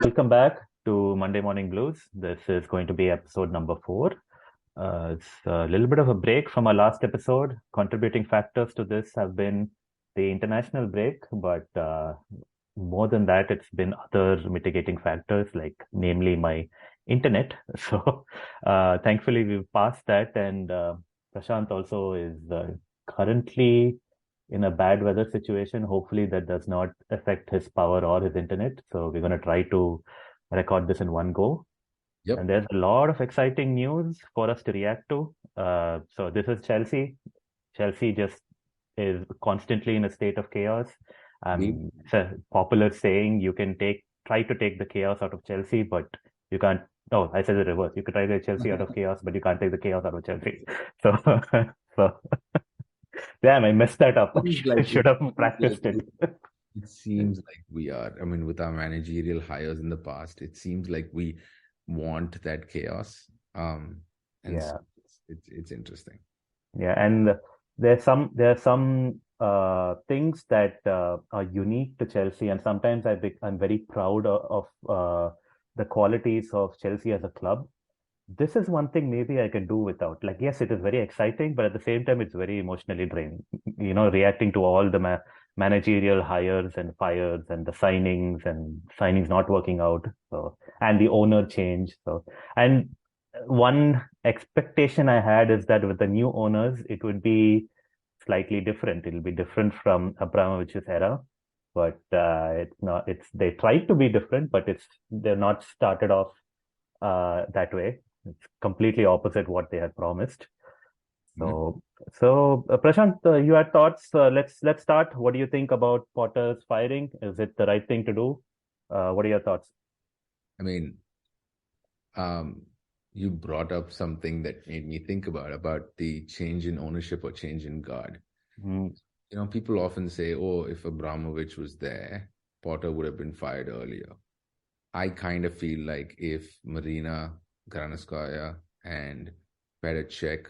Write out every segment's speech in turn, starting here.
Welcome back to Monday Morning Blues. This is going to be episode number 4. It's a little bit of a break from our last episode. Contributing factors to this have been the international break, but more than that, it's been other mitigating factors, like namely my internet. So thankfully, we've passed that, and Prashant also is currently in a bad weather situation. Hopefully, that does not affect his power or his internet. So we're going to try to record this in one go. And Yep. there's a lot of exciting news for us to react to. So this is Chelsea. Chelsea just is constantly in a state of chaos. We, It's a popular saying, you can try to take the chaos out of Chelsea, but you can't. No, I said the reverse. You could try to take Chelsea out of chaos, but you can't take the chaos out of Chelsea. So, so damn, I messed that up. seems I like should it have seems like practiced it. it seems like we are. I mean, with our managerial hires in the past, it seems like we want that chaos. And so Yeah. it's interesting. Yeah, and there are some things that are unique to Chelsea, and sometimes I'm very proud of the qualities of Chelsea as a club. This is one thing maybe I can do without. Like, yes, it is very exciting, but at the same time, it's very emotionally draining. Reacting to all the managerial hires and fires and the signings not working out. So, and the owner change. So, and one expectation I had is that with the new owners, it would be slightly different. It'll be different from Abramovich's era, but it's not. They tried to be different, but they're not started off that way. It's completely opposite what they had promised. Yep. So, Prashant, you had thoughts. Let's start. What do you think about Potter's firing? Is it the right thing to do? What are your thoughts? I mean, um, you brought up something that made me think about the change in ownership or change in guard. Mm, People often say, "Oh, if Abramovich was there, Potter would have been fired earlier." I kind of feel like if Marina Granovskaya and Pericek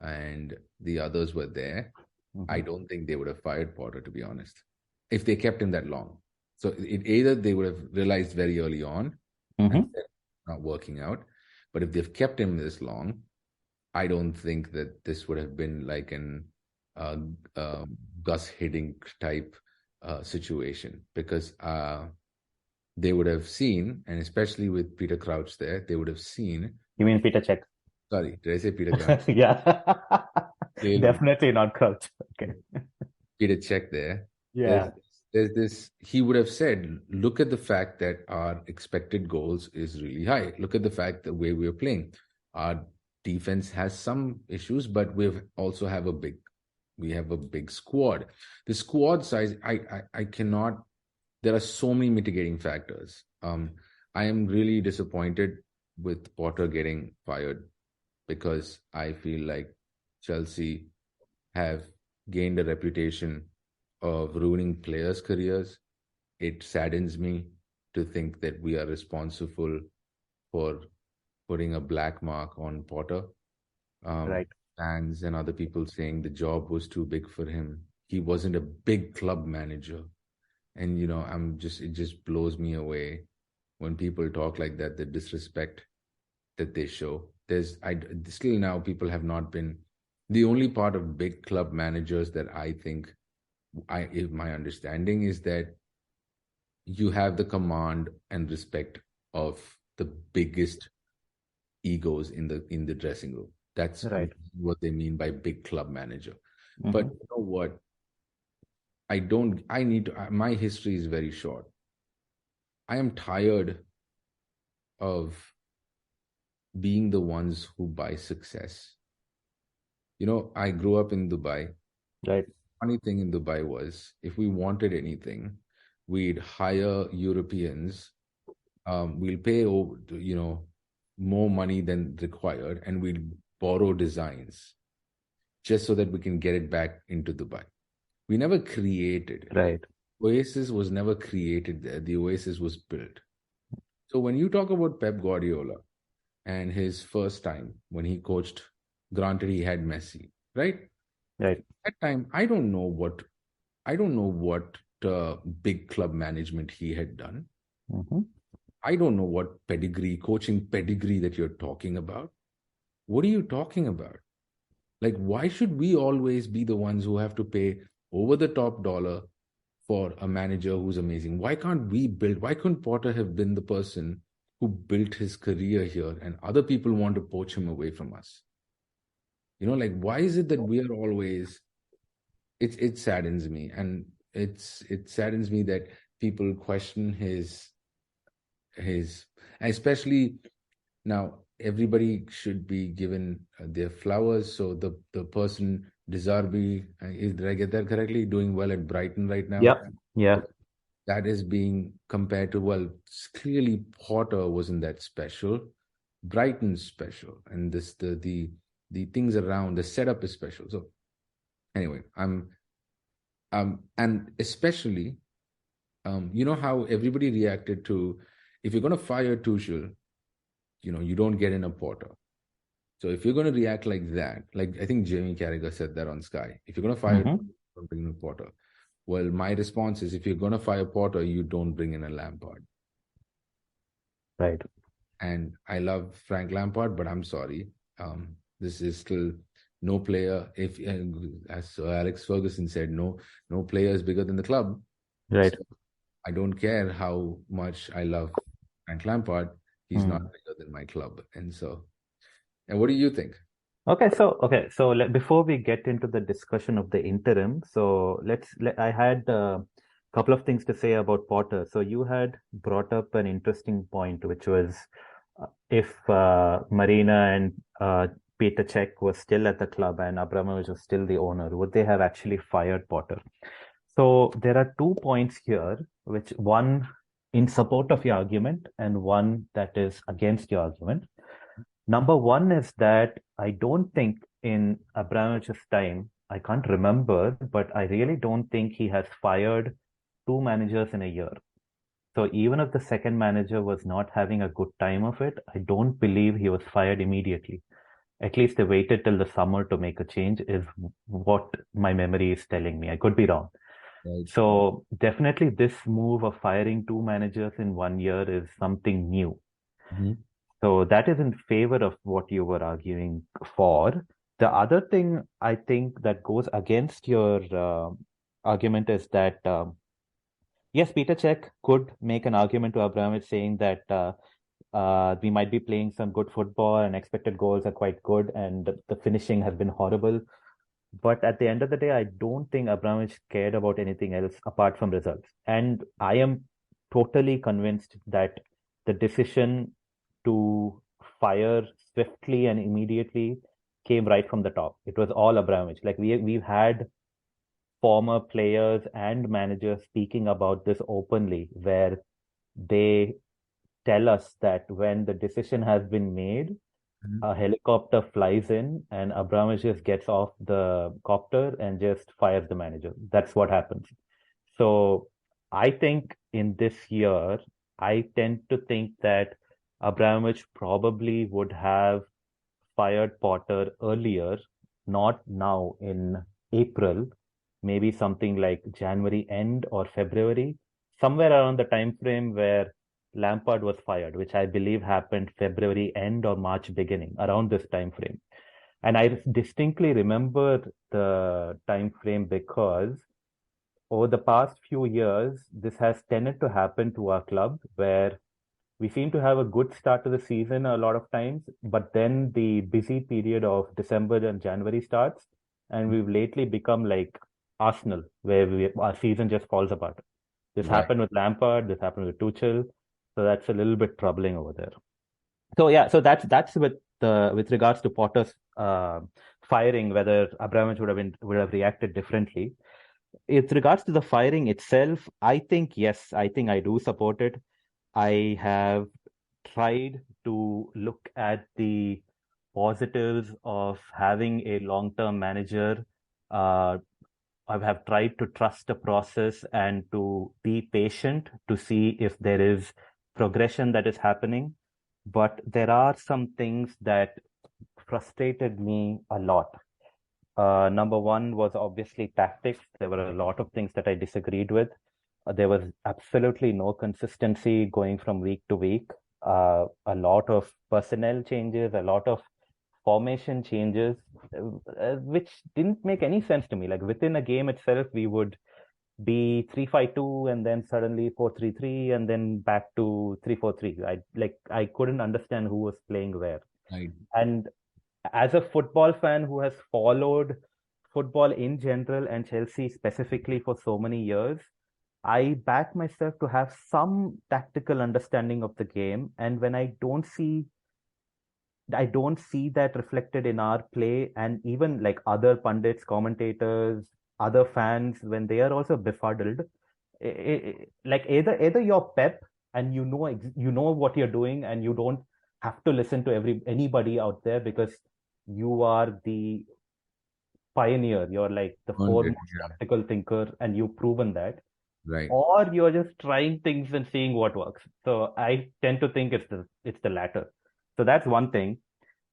and the others were there, I mhm, don't think they would have fired Potter, to be honest, if they kept him that long. So either they would have realized very early on and mhm. said, not working out. But if they've kept him this long, I don't think that this would have been like an uh, Gus Hiddink type situation because they would have seen, and especially with Peter Crouch there, they would have seen. You mean Peter Check? Sorry, did I say Peter Crouch? Yeah, Clearly, definitely not Crouch. Okay. Peter Check there. There's Yeah. there's this. He would have said, "Look at the fact that our expected goals is really high. Look at the fact the way we're playing. Our defense has some issues, but we have a big squad. The squad size, I cannot. There are so many mitigating factors. I am really disappointed with Potter getting fired because I feel like Chelsea have gained a reputation of ruining players' careers. It saddens me to think that we are responsible for putting a black mark on Potter. Um, Right. Fans and other people saying the job was too big for him. He wasn't a big club manager. And it just blows me away when people talk like that, the disrespect that they show. Still now people have not been the only part of big club managers that I think if my understanding is that you have the command and respect of the biggest egos in the dressing room. That's Right. what they mean by big club manager. But Hmm. you know what? My history is very short. I am tired of being the ones who buy success. I grew up in Dubai. Right. Funny thing in Dubai was if we wanted anything, we'd hire Europeans. We'll pay more money than required, and we'll borrow designs just so that we can get it back into Dubai. We never created it. Right. Oasis was never created there. The Oasis was built. So when you talk about Pep Guardiola and his first time when he coached, granted he had Messi, right? Right. That time, I don't know what big club management he had done. Hmm. I don't know what coaching pedigree that you're talking about. What are you talking about? Like, why should we always be the ones who have to pay over the top dollar for a manager who's amazing? Why couldn't Potter have been the person who built his career here and other people want to poach him away from us? Like, why is it that we are always, it saddens me. And it saddens me that people question his, especially now, everybody should be given their flowers. So the person Desarby, did I get that correctly? Doing well at Brighton right now. Yep. Yeah. That is being compared to, well, clearly Potter wasn't that special. Brighton's special, and the things around the setup is special. So anyway, and especially you know how everybody reacted to, if you're going to fire Tuchel, you don't get in a Potter. So if you're going to react like that, like I think Jamie Carragher said that on Sky, if you're going to fire, don't bring in Potter. Well, my response is, if you're going to fire Potter, you don't bring in a Lampard. Right. And I love Frank Lampard, but I'm sorry. This is still no player. If, as Sir Alex Ferguson said, no player is bigger than the club. Right. So I don't care how much I love Frank Lampard. He's not bigger than my club. And what do you think? Okay, so before we get into the discussion of the interim, so I had a couple of things to say about Potter. So you had brought up an interesting point, which was if Marina and Peter Cech was still at the club and Abramovich was still the owner, would they have actually fired Potter? So there are 2 points here, which one in support of your argument and one that is against your argument. Number one is that I don't think in Abramovich's time, I can't remember, but I really don't think he has fired 2 managers in a year. So even if the second manager was not having a good time of it, I don't believe he was fired immediately. At least they waited till the summer to make a change, is what my memory is telling me. I could be wrong. Right. So definitely this move of firing 2 managers in 1 year is something new. So that is in favor of what you were arguing for. The other thing I think that goes against your argument is that, yes, Peter Cech could make an argument to Abramovich saying that we might be playing some good football and expected goals are quite good and the finishing has been horrible. But at the end of the day, I don't think Abramovich cared about anything else apart from results. And I am totally convinced that the decision to fire swiftly and immediately came right from the top. It was all Abramovich. Like we've had former players and managers speaking about this openly, where they tell us that when the decision has been made, a helicopter flies in and Abramovich just gets off the copter and just fires the manager. That's what happens. So I think in this year, I tend to think that Abramovich probably would have fired Potter earlier, not now in April, maybe something like January end or February, somewhere around the time frame where Lampard was fired, which I believe happened February end or March beginning, around this time frame. And I distinctly remember the time frame because over the past few years, this has tended to happen to our club where we seem to have a good start to the season a lot of times, but then the busy period of December and January starts, and we've lately become like Arsenal, where our season just falls apart. This happened with Lampard, this happened with Tuchel, so that's a little bit troubling over there. So yeah, so that's with regards to Potter's firing, whether Abramovich would have reacted differently. With regards to the firing itself, I think yes, I think I do support it. I have tried to look at the positives of having a long-term manager. I have tried to trust the process and to be patient to see if there is progression that is happening. But there are some things that frustrated me a lot. Number one was obviously tactics. There were a lot of things that I disagreed with. There was absolutely no consistency going from week to week. A lot of personnel changes, a lot of formation changes, which didn't make any sense to me. Like within a game itself, we would be 3-5-2 and then suddenly 4-3-3 and then back to 3-4-3. I couldn't understand who was playing where. Right. And as a football fan who has followed football in general and Chelsea specifically for so many years, I back myself to have some tactical understanding of the game. And when I don't see that reflected in our play, and even like other pundits, commentators, other fans, when they are also befuddled, like either you're Pep and you know what you're doing, and you don't have to listen to anybody out there because you are the pioneer, you're like the On it, foremost yeah. tactical thinker, and you've proven that, Right. or you're just trying things and seeing what works. So I tend to think it's the latter. So that's one thing.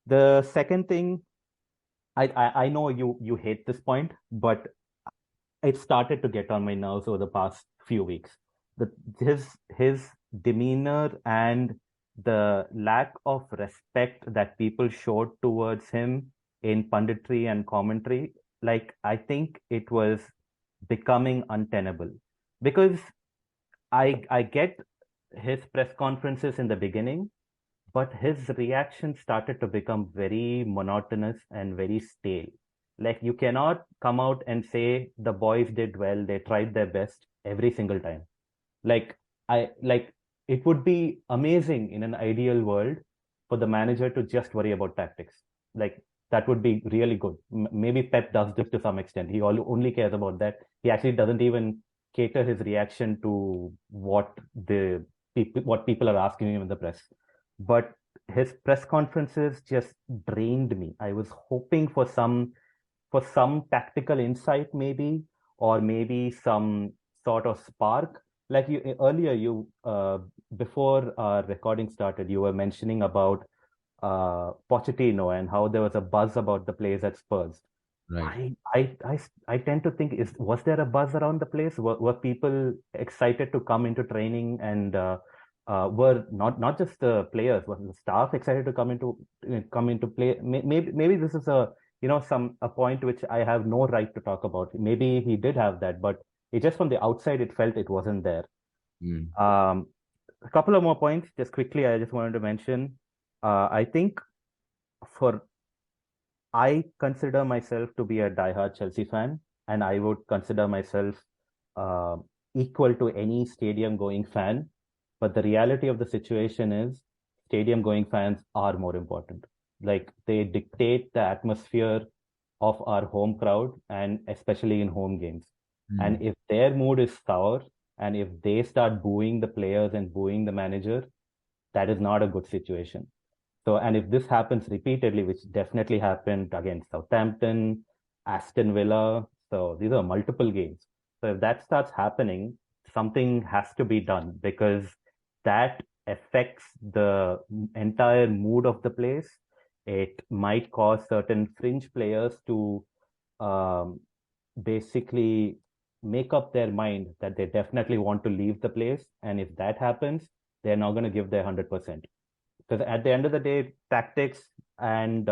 The second thing, I know you hate this point, but it started to get on my nerves over the past few weeks. The his demeanor and the lack of respect that people showed towards him in punditry and commentary, like I think it was becoming untenable. Because I get his press conferences in the beginning, but his reaction started to become very monotonous and very stale. Like you cannot come out and say the boys did well, they tried their best every single time. Like like it would be amazing in an ideal world for the manager to just worry about tactics. Like that would be really good. Maybe Pep does this to some extent. He only cares about that. He actually doesn't even cater his reaction to what people are asking him in the press. But his press conferences just drained me. I was hoping for some tactical insight, maybe, or maybe some sort of spark. Like you earlier, you before our recording started, you were mentioning about Pochettino and how there was a buzz about the players at Spurs. Right. I tend to think, was there a buzz around the place? Were people excited to come into training, and were not just the players, was the staff excited to come into play? Maybe this is a point which I have no right to talk about. Maybe he did have that, but it just from the outside it felt it wasn't there. Mm. A couple of more points, just quickly. I just wanted to mention. I think for I consider myself to be a diehard Chelsea fan, and I would consider myself uh, equal to any stadium going fan. But the reality of the situation is, stadium going fans are more important. Like they dictate the atmosphere of our home crowd, and especially in home games. And Mm. if their mood is sour, and if they start booing the players and booing the manager, that is not a good situation. So, and if this happens repeatedly, which definitely happened against Southampton, Aston Villa, so these are multiple games. So if that starts happening, something has to be done, because that affects the entire mood of the place. It might cause certain fringe players to um, basically make up their mind that they definitely want to leave the place. And if that happens, they're not going to give their 100%. Because at the end of the day, tactics and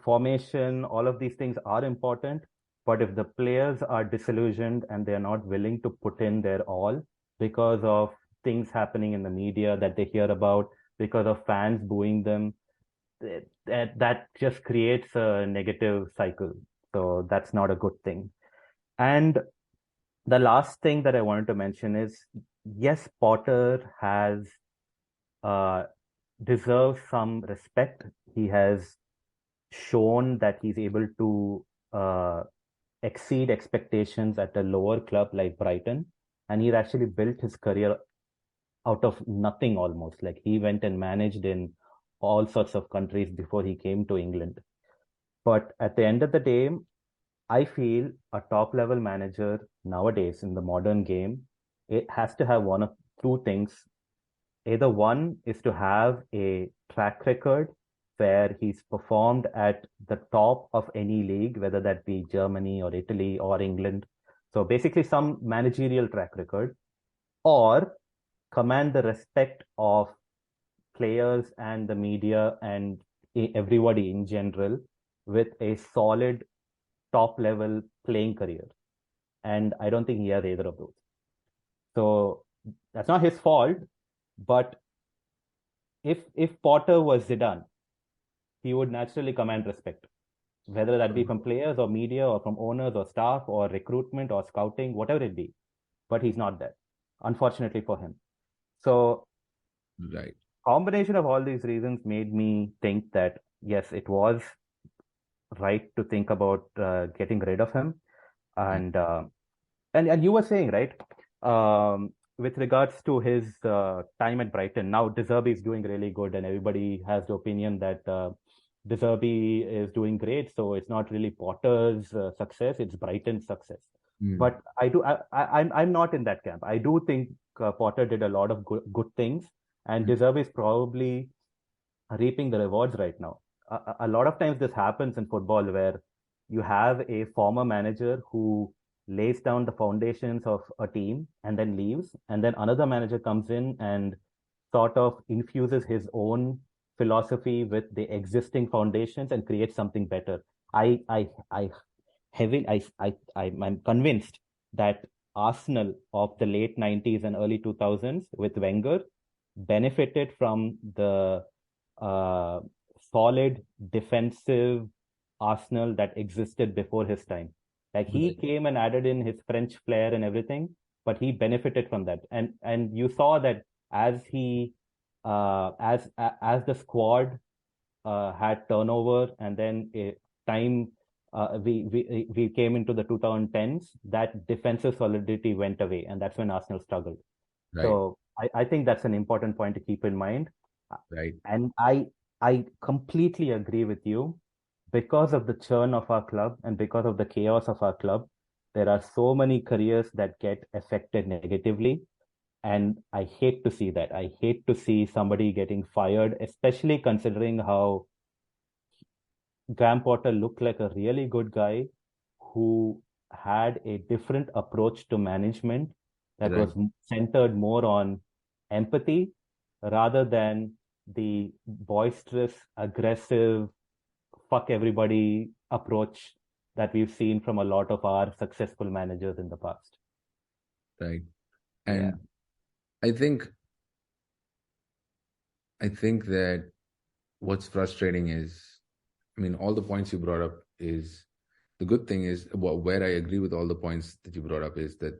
formation, all of these things are important. But if the players are disillusioned and they're not willing to put in their all because of things happening in the media that they hear about, because of fans booing them, that just creates a negative cycle. So that's not a good thing. And the last thing that I wanted to mention is, yes, Potter has uh, deserves some respect. He has shown that he's able to exceed expectations at a lower club like Brighton, and he's actually built his career out of nothing almost. Like he went and managed in all sorts of countries before he came to England. But at the end of the day, I feel a top level manager nowadays in the modern game, it has to have one of two things. Either one is to have a track record where he's performed at the top of any league, whether that be Germany or Italy or England. So basically, some managerial track record. or command the respect of players and the media and everybody in general with a solid top level playing career. And I don't think he has either of those. So that's not his fault. But if Potter was Zidane, he would naturally command respect, whether that be from players or media or from owners or staff or recruitment or scouting, whatever it be. But he's not that, unfortunately for him. So, Right. combination of all these reasons made me think that yes, it was right to think about getting rid of him. And and you were saying, right, with regards to his time at Brighton, now De Zerbi is doing really good, and everybody has the opinion that De Zerbi is doing great. So it's not really Potter's success; it's Brighton's success. But I'm not in that camp. I do think Potter did a lot of good things, and De Zerbi is probably reaping the rewards right now. A lot of times this happens in football where you have a former manager who lays down the foundations of a team and then leaves, and then another manager comes in and sort of infuses his own philosophy with the existing foundations and creates something better. I heavy I'm convinced that Arsenal of the late 90s and early 2000s with Wenger benefited from the uh, solid defensive Arsenal that existed before his time. Like he came and added in his French flair and everything, but he benefited from that. And you saw that as he as the squad had turnover, and then a time we came into the 2010s, that defensive solidity went away, and that's when Arsenal struggled. Right. So I think that's an important point to keep in mind. Right. And I completely agree with you. Because of the churn of our club and because of the chaos of our club, there are so many careers that get affected negatively. And I hate to see that. I hate to see somebody getting fired, especially considering how Graham Potter looked like a really good guy who had a different approach to management that Right. was centered more on empathy rather than the boisterous, aggressive, fuck everybody approach that we've seen from a lot of our successful managers in the past. Right. Yeah. And I think that what's frustrating is, I mean, all the points you brought up is the good thing is, well, where I agree with all the points that you brought up is that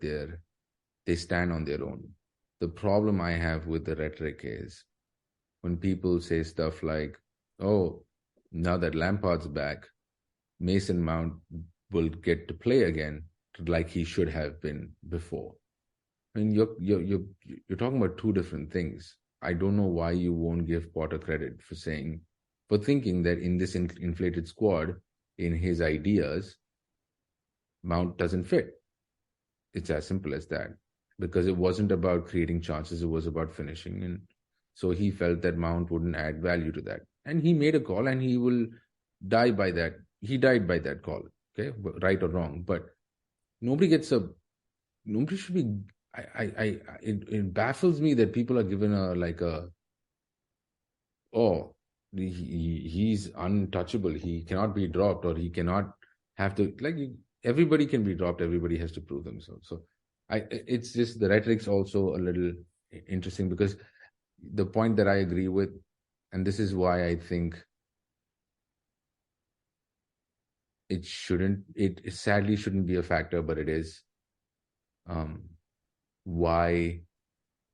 they stand on their own. The problem I have with the rhetoric is when people say stuff like, "Oh, now that Lampard's back, Mason Mount will get to play again like he should have been before." I mean, you're talking about two different things. I don't know why you won't give Potter credit for thinking that in this inflated squad, in his ideas, Mount doesn't fit. It's as simple as that. Because it wasn't about creating chances, it was about finishing. And so he felt that Mount wouldn't add value to that. And he made a call and he will die by that. He died by that call, okay, right or wrong. But nobody should be. It baffles me that people are given oh, he's untouchable. He cannot be dropped, or he cannot have to, everybody can be dropped. Everybody has to prove themselves. So it's just the rhetoric's also a little interesting, because the point that I agree with, and this is why I think it sadly shouldn't be a factor, but it is. Why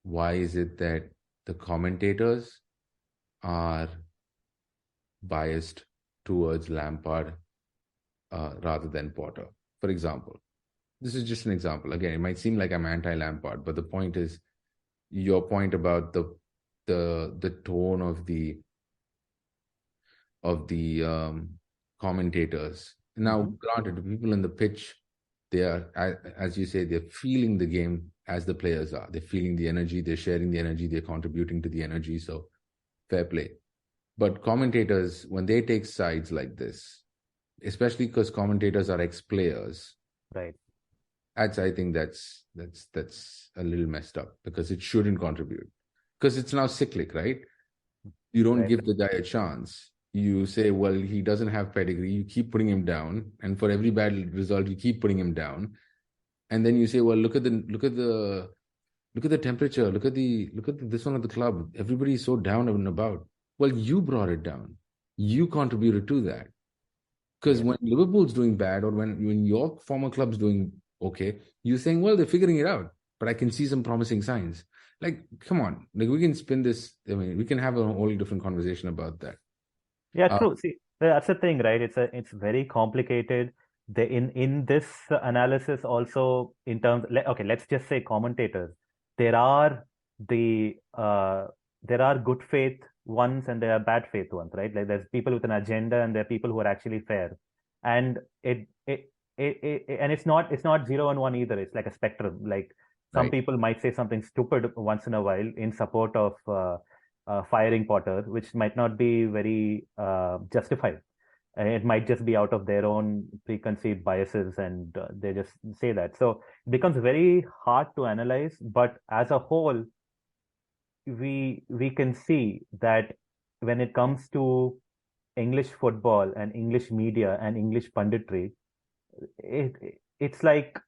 is it that the commentators are biased towards Lampard rather than Potter? For example, this is just an example. Again, it might seem like I'm anti-Lampard, but the point is, your point about the tone of the commentators. Now, granted, the people in the pitch, they are, as you say, they're feeling the game as the players are. They're feeling the energy, they're sharing the energy, they're contributing to the energy. So, fair play. But commentators, when they take sides like this, especially because commentators are ex-players, Right. I think that's a little messed up because it shouldn't contribute because it's now cyclic, right? You don't Right. give the guy a chance. You say, well, he doesn't have pedigree. You keep putting him down, and for every bad result, you keep putting him down. And then you say, well, look at the temperature. This one at the club. Everybody's so down and about. Well, you brought it down. You contributed to that. Because Yes. when Liverpool's doing bad, or when your former club's doing okay, you're saying, well, they're figuring it out. But I can see some promising signs. Like, come on, like we can spin this. I mean, we can have a whole different conversation about that. Yeah, Uh, true. See, that's the thing, right? It's very complicated. In this analysis also in terms, okay, let's just say commentators. There are the there are good faith ones and there are bad faith ones, right? Like there's people with an agenda and there are people who are actually fair. And and it's not zero and one either. It's like a spectrum. Like some right, people might say something stupid once in a while in support of firing Potter, which might not be very justified. It might just be out of their own preconceived biases, and they just say that. So it becomes very hard to analyze. But as a whole, we can see that when it comes to English football and English media and English punditry, it's like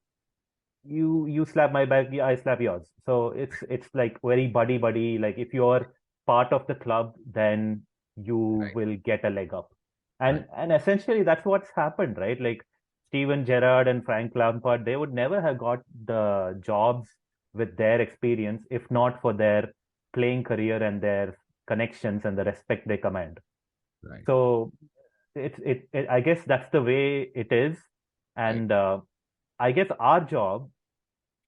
you slap my back, yeah, I slap yours. So it's like very buddy buddy. Like if you're part of the club, then you right, will get a leg up. right, And essentially that's what's happened, right? Like Steven Gerrard and Frank Lampard, they would never have got the jobs with their experience if not for their playing career and their connections and the respect they command. right. So I guess that's the way it is. Right. And I guess our job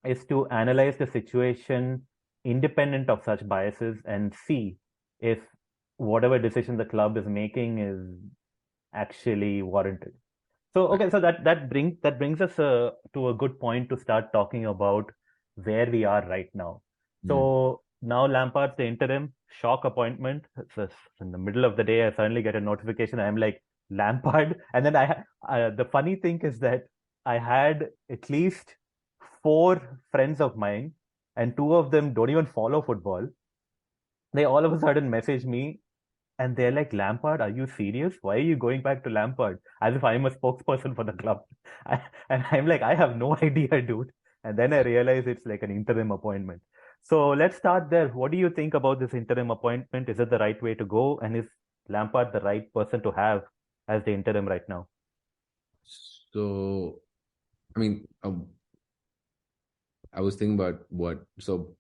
is to analyze the situation independent of such biases and see if whatever decision the club is making is actually warranted. So Right. okay, so that brings us to a good point to start talking about where we are right now. Mm. So now Lampard's the interim shock appointment. It's in the middle of the day. I suddenly get a notification. I'm like Lampard, and then the funny thing is that I had at least four friends of mine, and two of them don't even follow football. They all of a sudden message me and they're like, Lampard, are you serious? Why are you going back to Lampard? As if I'm a spokesperson for the club. And I'm like, I have no idea, dude. And then I realize it's like an interim appointment. So let's start there. What do you think about this interim appointment? Is it the right way to go? And is Lampard the right person to have as the interim right now? So, I mean, I was thinking about what. So,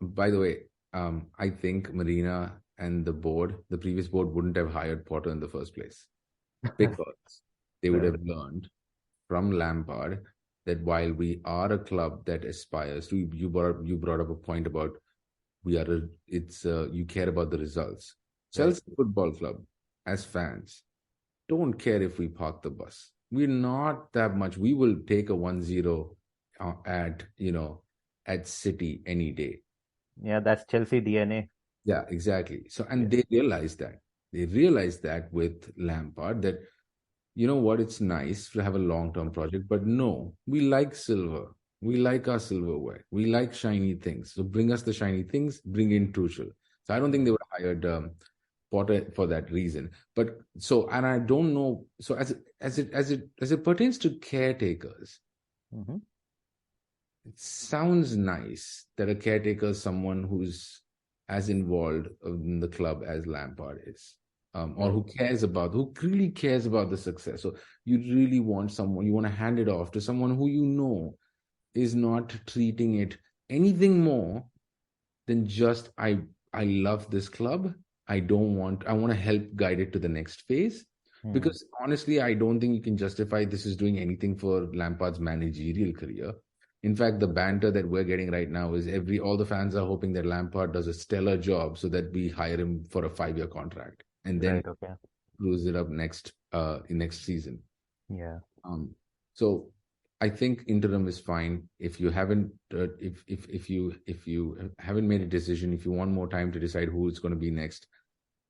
by the way, I think Marina and the previous board, wouldn't have hired Potter in the first place because they would Right. have learned from Lampard that while we are a club that aspires to, you brought up a point about you care about the results. Right. Chelsea Football Club, as fans, don't care if we park the bus. We're not that much. We will take a 1-0 at City any day. Yeah, that's Chelsea DNA. Yeah, exactly. So, and Yeah. they realized that. They realized that with Lampard that, you know what, it's nice to have a long-term project, but no, we like silver. We like our silverware. We like shiny things. So bring us the shiny things, bring in Tuchel. So I don't think they would have hired Potter for that reason. But so, and I don't know. So as it pertains to caretakers, Hmm. it sounds nice that a caretaker is someone who's as involved in the club as Lampard is, or Right. who really cares about the success. So you really want someone, you want to hand it off to someone who you know is not treating it anything more than just I love this club. I want to help guide it to the next phase. Hmm. Because honestly, I don't think you can justify this is doing anything for Lampard's managerial career. In fact, the banter that we're getting right now is all the fans are hoping that Lampard does a stellar job so that we hire him for a 5-year contract and then Right. Okay. cruise it up next season. Yeah. Um, so I think interim is fine. If you haven't, if you haven't made a decision, if you want more time to decide who it's going to be next,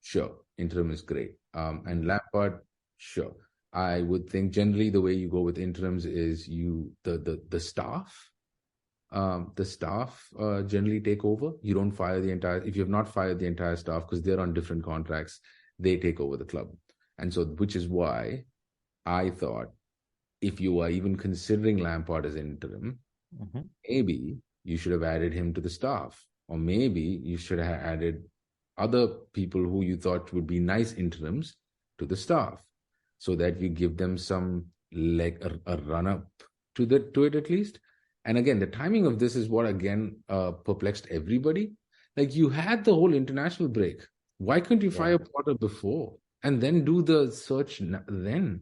sure, interim is great. And Lampard, sure. I would think generally the way you go with interims is the staff. The staff generally take over. You don't fire the entire, if you have not fired the entire staff because they're on different contracts, they take over the club. And so, which is why I thought if you are even considering Lampard as interim, maybe you should have added him to the staff, or maybe you should have added other people who you thought would be nice interims to the staff, so that you give them some like a run up to it at least. And again, the timing of this is what again perplexed everybody. Like, you had the whole international break. Why couldn't you fire Potter before and then do the search then?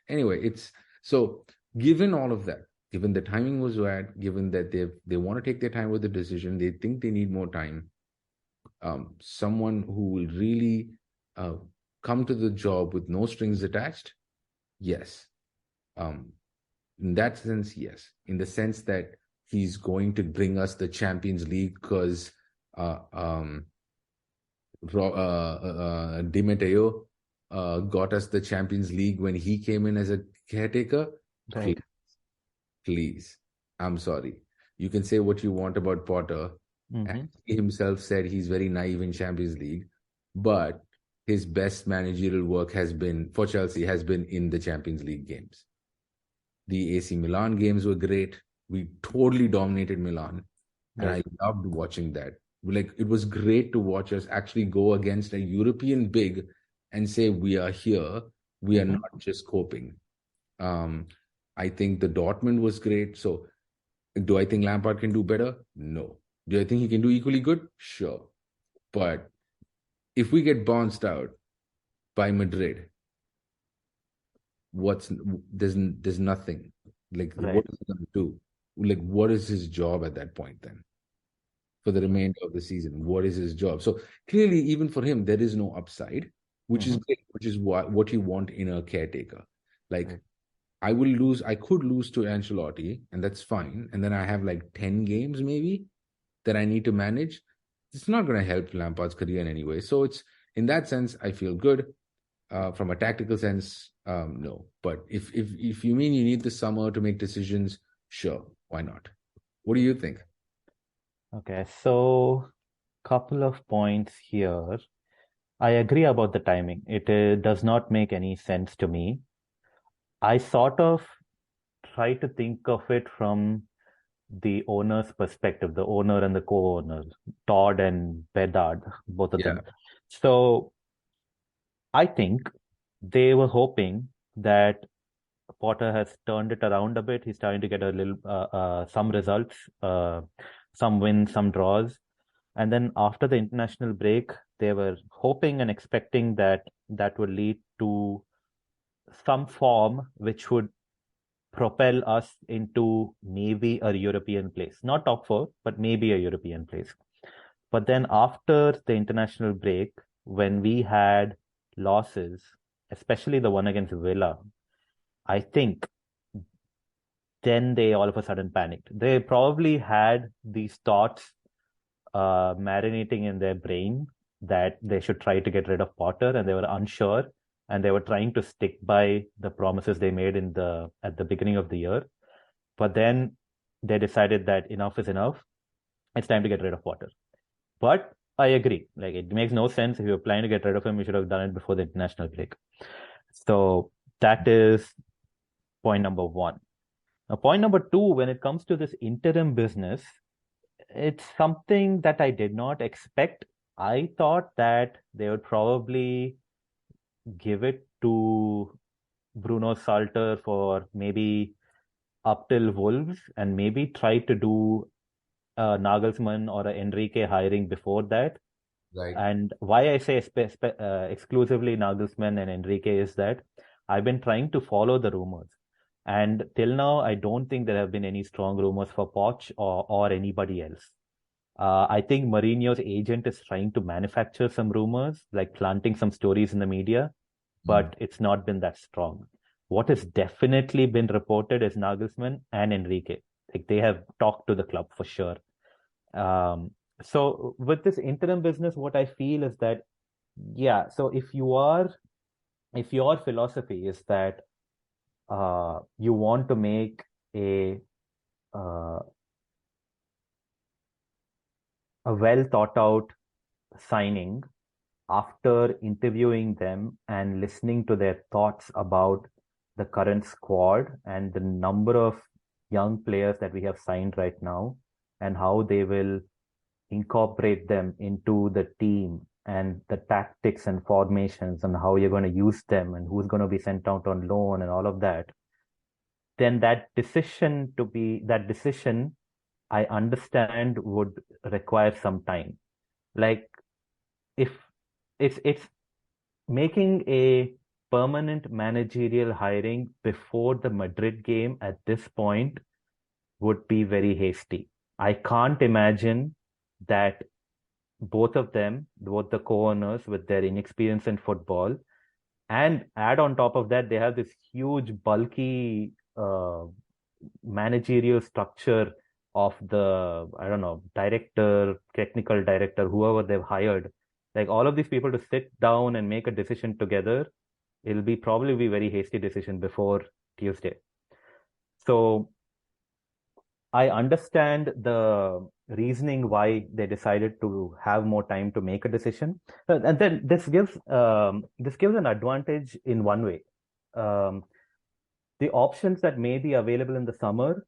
Anyway, it's so given all of that, given the timing was bad, given that they want to take their time with the decision, they think they need more time. Someone who will really come to the job with no strings attached, yes. In that sense, yes. In the sense that he's going to bring us the Champions League because Di Matteo got us the Champions League when he came in as a caretaker. Right. Please. I'm sorry. You can say what you want about Potter. And he himself said he's very naive in Champions League, but his best managerial work has been for Chelsea has been in the Champions League games. The AC Milan games were great. We totally dominated Milan, and I loved watching that. Like, it was great to watch us actually go against a European big and say, we are here. We are not just coping. I think the Dortmund was great. So do I think Lampard can do better? No. Do I think he can do equally good? Sure. But if we get bounced out by Madrid, there's nothing. Like, what is he going to do? Like, what is his job at that point then? For the remainder of the season, what is his job? So clearly, even for him, there is no upside, which is great, which is what you want in a caretaker. Like, I could lose to Ancelotti, and that's fine. And then I have like 10 games maybe that I need to manage. It's not going to help Lampard's career in any way. So it's, in that sense, I feel good. From a tactical sense, no. But if you mean you need the summer to make decisions, sure, why not? What do you think? Okay, so couple of points here. I agree about the timing. It does not make any sense to me. I sort of try to think of it from the owner's perspective, the owner and the co-owners, Todd and Bedard, both of them. So I think they were hoping that Potter has turned it around a bit. He's starting to get a little some results, some wins, some draws. And then after the international break, they were hoping and expecting that that would lead to some form which would propel us into maybe a European place. Not top four, but maybe a European place. But then after the international break, when we had losses, especially the one against Villa, I think then they all of a sudden panicked. They probably had these thoughts marinating in their brain that they should try to get rid of Potter, and they were unsure, and they were trying to stick by the promises they made at the beginning of the year. But then they decided that enough is enough. It's time to get rid of Potter. But I agree. Like, it makes no sense. If you're planning to get rid of him, you should have done it before the international break. So that is point number one. Now, point number two, when it comes to this interim business, it's something that I did not expect. I thought that they would probably give it to Bruno Salter for maybe up till Wolves and maybe try to do Nagelsmann or a Enrique hiring before that. Right. And why I say exclusively Nagelsmann and Enrique is that I've been trying to follow the rumors. And till now, I don't think there have been any strong rumors for Poch or anybody else. I think Mourinho's agent is trying to manufacture some rumors, like planting some stories in the media, but it's not been that strong. What has definitely been reported is Nagelsmann and Enrique. Like, they have talked to the club for sure. So with this interim business, what I feel is that, yeah, so if your philosophy is that you want to make a uh, a well thought out signing after interviewing them and listening to their thoughts about the current squad and the number of young players that we have signed right now and how they will incorporate them into the team and the tactics and formations and how you're going to use them and who's going to be sent out on loan and all of that, then that decision I understand would require some time. Like if it's making a permanent managerial hiring before the Madrid game at this point would be very hasty. I can't imagine that both of them, both the co-owners with their inexperience in football, and add on top of that, they have this huge, bulky managerial structure of the, I don't know, director, technical director, whoever they've hired. Like all of these people to sit down and make a decision together, it'll be probably be very hasty decision before Tuesday. So I understand the reasoning why they decided to have more time to make a decision. And then this gives an advantage in one way. Um, the options that may be available in the summer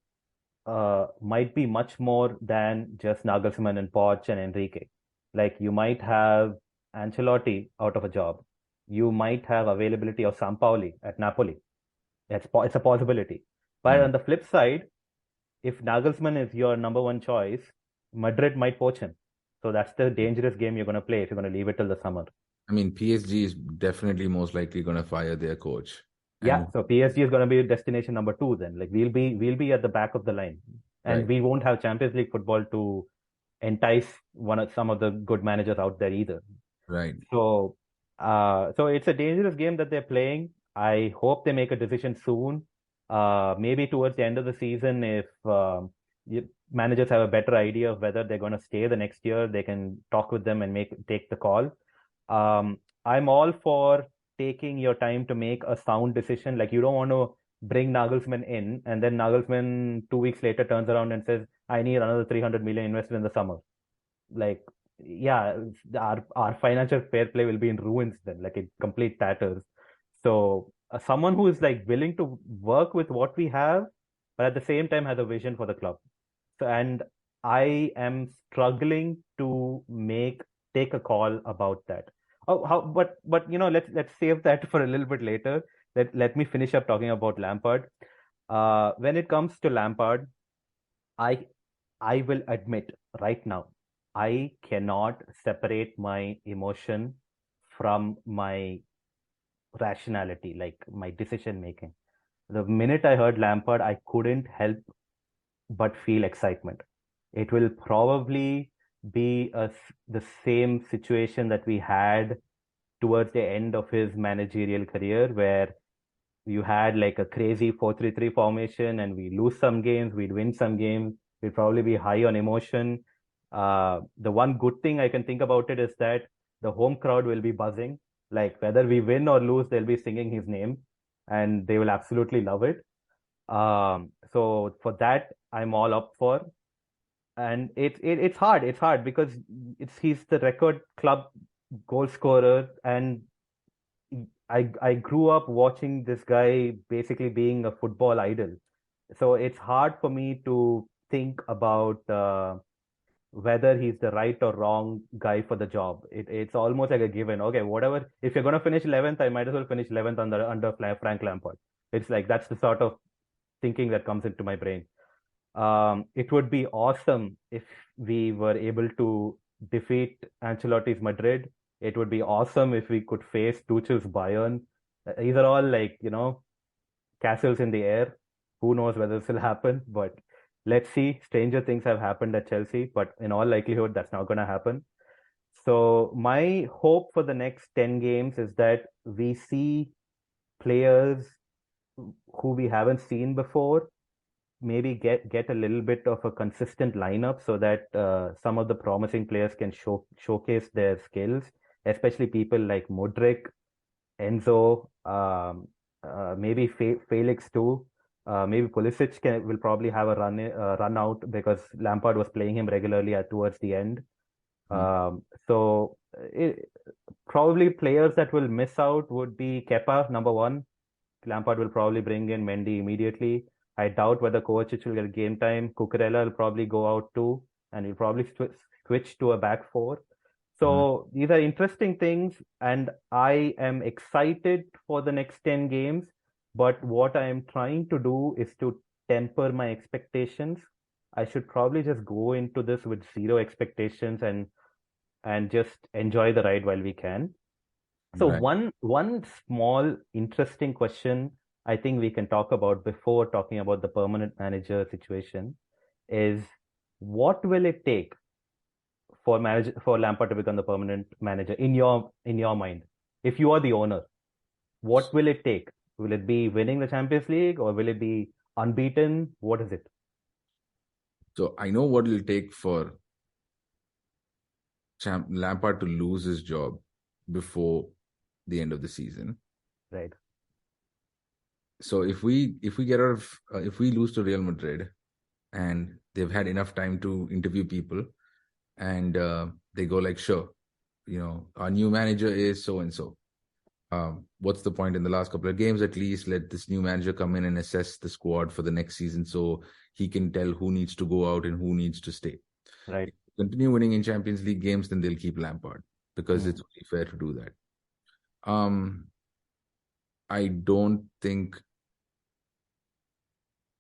might be much more than just Nagelsmann and Poch and Enrique. Like you might have Ancelotti out of a job. You might have availability of Sampaoli at Napoli. It's a possibility. But Mm. on the flip side, if Nagelsmann is your number one choice, Madrid might poach him. So that's the dangerous game you're going to play if you're going to leave it till the summer. I mean, PSG is definitely most likely going to fire their coach. Yeah, And so PSG is going to be destination number two then. Like we'll be at the back of the line, and right, we won't have Champions League football to entice some of the good managers out there either. right. So it's a dangerous game that they're playing. I hope they make a decision soon. Maybe towards the end of the season, if managers have a better idea of whether they're going to stay the next year, they can talk with them and take the call. I'm all for taking your time to make a sound decision. Like you don't want to bring Nagelsmann in, and then Nagelsmann 2 weeks later turns around and says, "I need another 300 million invested in the summer." Like yeah, our financial fair play will be in ruins then, like in complete tatters. So someone who is like willing to work with what we have, but at the same time has a vision for the club. So and I am struggling to take a call about that. Oh, but let's save that for a little bit later. Let me finish up talking about Lampard. When it comes to Lampard, I I will admit right now, I cannot separate my emotion from my rationality, like my decision making. The minute I heard Lampard, I couldn't help but feel excitement. It will probably be the same situation that we had towards the end of his managerial career, where you had like a crazy 4-3-3 formation and we lose some games, we'd win some games, we'd probably be high on emotion. The one good thing I can think about it is that the home crowd will be buzzing. Like whether we win or lose, they'll be singing his name and they will absolutely love it. So for that, I'm all up for. And it's hard. It's hard because he's the record club goal scorer, and I grew up watching this guy basically being a football idol. So it's hard for me to think about whether he's the right or wrong guy for the job. It's almost like a given. Okay, whatever. If you're gonna finish 11th, I might as well finish 11th under Frank Lampard. It's like that's the sort of thinking that comes into my brain. It would be awesome if we were able to defeat Ancelotti's Madrid. It would be awesome if we could face Tuchel's Bayern. These are all like, castles in the air. Who knows whether this will happen, but let's see. Stranger things have happened at Chelsea, but in all likelihood, that's not going to happen. So my hope for the next 10 games is that we see players who we haven't seen before, maybe get a little bit of a consistent lineup so that some of the promising players can showcase their skills, especially people like Modric, Enzo. maybe Felix too. Maybe Pulisic will probably have a run out because Lampard was playing him regularly towards the end. Mm. So probably players that will miss out would be Kepa, number one. Lampard will probably bring in Mendy immediately. I doubt whether Kovacic will get game time. Cucurella will probably go out too, and he'll probably switch to a back four. Mhm. So these are interesting things, and I am excited for the next 10 games. But what I am trying to do is to temper my expectations. I should probably just go into this with zero expectations and just enjoy the ride while we can. So Right. one small interesting question I think we can talk about before talking about the permanent manager situation is what will it take for Lampard to become the permanent manager in your mind? If you are the owner, what will it take? Will it be winning the Champions League or will it be unbeaten? What is it? So I know what it'll take for Lampard to lose his job before the end of the season. Right. So if we get out of if we lose to Real Madrid and they've had enough time to interview people and they go like, sure, our new manager is so and so. What's the point in the last couple of games? At least let this new manager come in and assess the squad for the next season so he can tell who needs to go out and who needs to stay. Right. If they continue winning in Champions League games, then they'll keep Lampard because Mm. it's only fair to do that. I don't think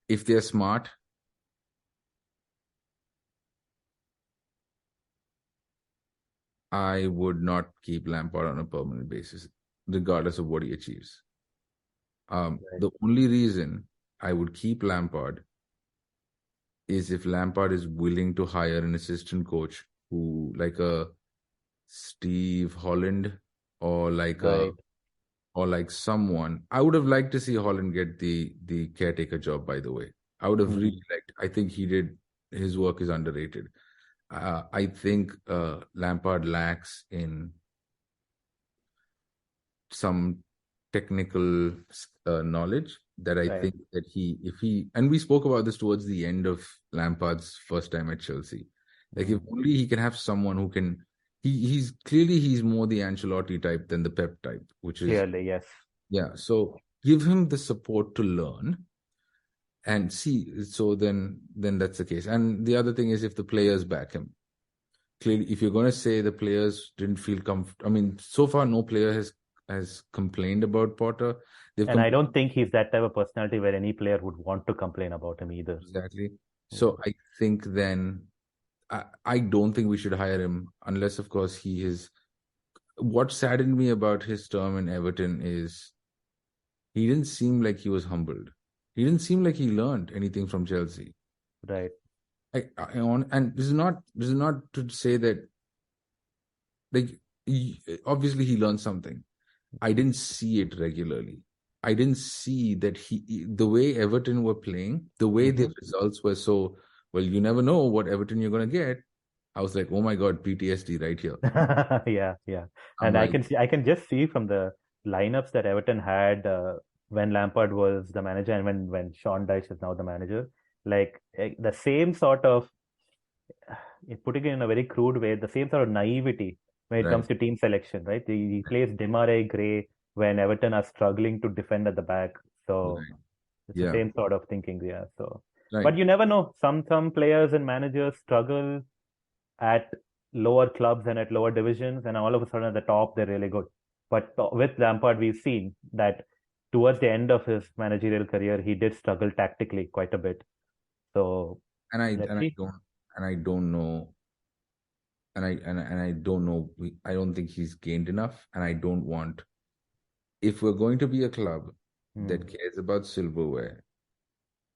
if they're smart, I would not keep Lampard on a permanent basis, regardless of what he achieves. Right. The only reason I would keep Lampard is if Lampard is willing to hire an assistant coach who, like a Steve Holland or Right. like someone. I would have liked to see Holland get the caretaker job, by the way. I would have really Mm. liked. I think his work is underrated. I think Lampard lacks in some technical knowledge that I Right. think that and we spoke about this towards the end of Lampard's first time at Chelsea. Like if Mm. only he can have someone who can, he's more the Ancelotti type than the Pep type, which is, Clearly, yes. yeah. So give him the support to learn and see. So then that's the case. And the other thing is if the players back him. Clearly, if you're going to say the players didn't feel comfortable, I mean, so far no player has complained about Potter. They've And I complained don't think he's that type of personality where any player would want to complain about him either. exactly. Mm. So I think then I don't think we should hire him unless, of course, he is. What saddened me about his term in Everton is he didn't seem like he was humbled. He didn't seem like he learned anything from Chelsea. Right. And this is not to say that, like, obviously he learned something. I didn't see it regularly. I didn't see that the way Everton were playing, the way their Hmm. results were so, well, you never know what Everton you're going to get. I was like, oh my God, PTSD right here. Yeah, yeah. I'm And like, I can just see from the lineups that Everton had when Lampard was the manager and when Sean Dyche is now the manager, like the same sort of, putting it in a very crude way, the same sort of naivety when it right, comes to team selection, right? He plays Demarai Gray when Everton are struggling to defend at the back. So right, it's the yeah, same sort of thinking, yeah. So, right. but you never know. Some players and managers struggle at lower clubs and at lower divisions, and all of a sudden at the top they're really good. But with Lampard, we've seen that towards the end of his managerial career, he did struggle tactically quite a bit. So And I let's and I see. don't and I don't know and I don't know. I don't think he's gained enough, and I don't want. If we're going to be a club that Hmm. cares about silverware,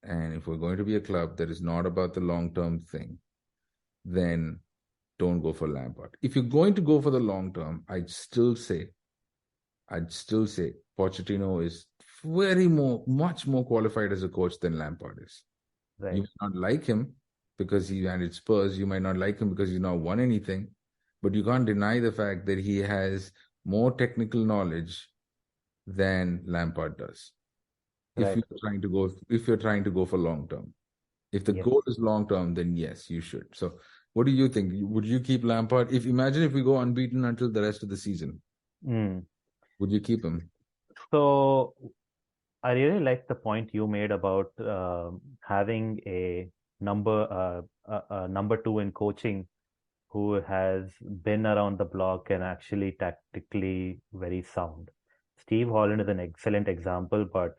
and if we're going to be a club that is not about the long term thing, then don't go for Lampard. If you're going to go for the long term, I'd still say Pochettino is much more qualified as a coach than Lampard is. You Right. may not like him because he landed Spurs. You might not like him because he's not won anything, but you can't deny the fact that he has more technical knowledge than Lampard does. if Right. you're trying to go for long term. If the Yes. goal is long term, then yes, you should. So, what do you think? Would you keep Lampard? Imagine if we go unbeaten until the rest of the season, Mm. would you keep him? So I really like the point you made about having a number two in coaching who has been around the block and actually tactically very sound. Steve Holland is an excellent example, but